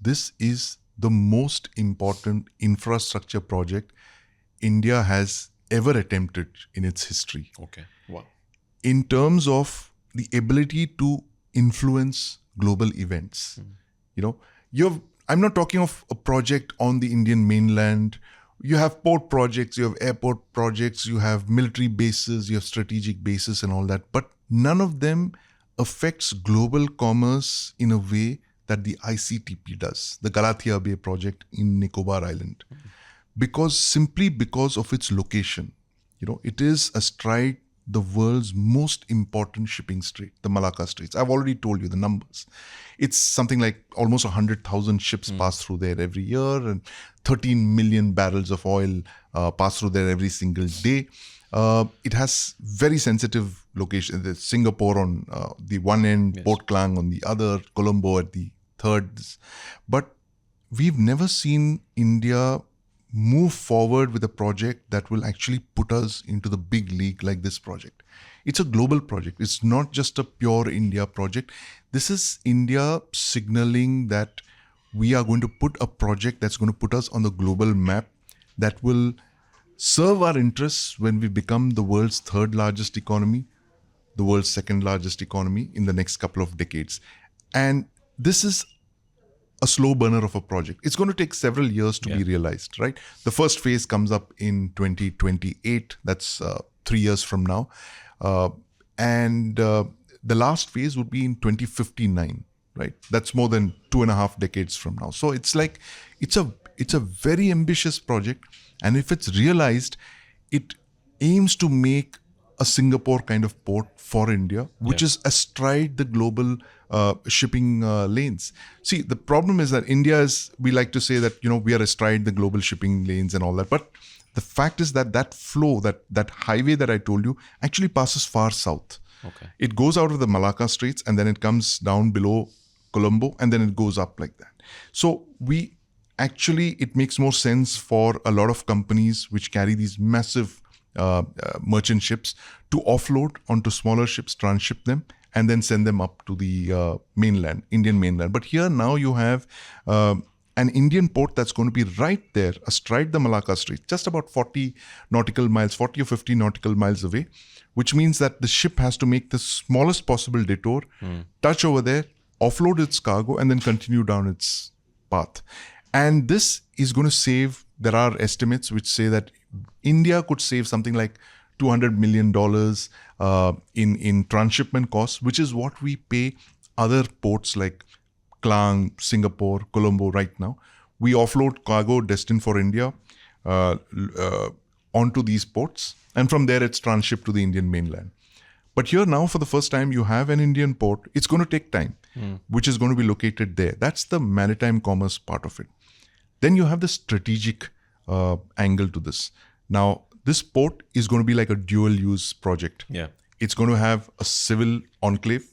this is the most important infrastructure project India has ever attempted in its history. Okay. Wow. In terms of the ability to influence global events. I'm not talking of a project on the Indian mainland. You have port projects, you have airport projects, you have military bases, you have strategic bases and all that. But none of them affects global commerce in a way that the ICTP does, the Galathea Bay project in Nicobar Island. Simply because of its location. It is astride the world's most important shipping strait, the Malacca Straits. I've already told you the numbers. It's something like almost 100,000 ships pass through there every year, and 13 million barrels of oil pass through there every single day. It has very sensitive location. There's Singapore on the one end, yes. Port Klang on the other, Colombo at the third. But we've never seen India move forward with a project that will actually put us into the big league like this project. It's a global project. It's not just a pure India project. This is India signaling that we are going to put a project that's going to put us on the global map that will serve our interests when we become the world's third largest economy, the world's second largest economy in the next couple of decades. And this is a slow burner of a project. It's going to take several years to be realized, right? The first phase comes up in 2028. That's 3 years from now. And the last phase would be in 2059, right? That's more than 2.5 decades from now. So it's like, it's a very ambitious project. And if it's realized, it aims to make a Singapore kind of port for India, which is astride the global shipping lanes. See, the problem is that India is, we like to say that, we are astride the global shipping lanes and all that. But the fact is that flow, that highway that I told you, actually passes far south. Okay. It goes out of the Malacca Straits and then it comes down below Colombo and then it goes up like that. So it makes more sense for a lot of companies which carry these massive merchant ships to offload onto smaller ships, transship them, and then send them up to the mainland, Indian mainland. But here now you have an Indian port that's going to be right there, astride the Malacca Strait, just about 40 or 50 nautical miles away, which means that the ship has to make the smallest possible detour, touch over there, offload its cargo, and then continue down its path. And this is going to save, there are estimates which say that India could save something like $200 million in transshipment costs, which is what we pay other ports like Klang, Singapore, Colombo right now. We offload cargo destined for India onto these ports, and from there it's transshipped to the Indian mainland. But here now, for the first time, you have an Indian port. It's going to take time, which is going to be located there. That's the maritime commerce part of it. Then you have the strategic angle to this. Now, this port is going to be like a dual-use project. Yeah. It's going to have a civil enclave.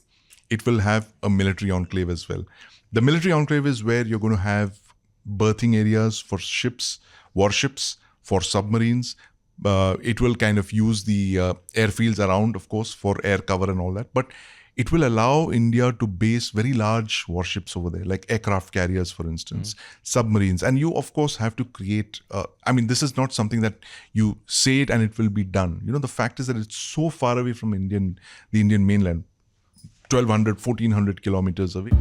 It will have a military enclave as well. The military enclave is where you're going to have berthing areas for ships, warships, for submarines. It will kind of use the airfields around, of course, for air cover and all that. But it will allow India to base very large warships over there, like aircraft carriers, for instance, submarines. And you, of course, have to create, this is not something that you say it and it will be done. The fact is that it's so far away from the Indian mainland, 1,200, 1,400 kilometers away.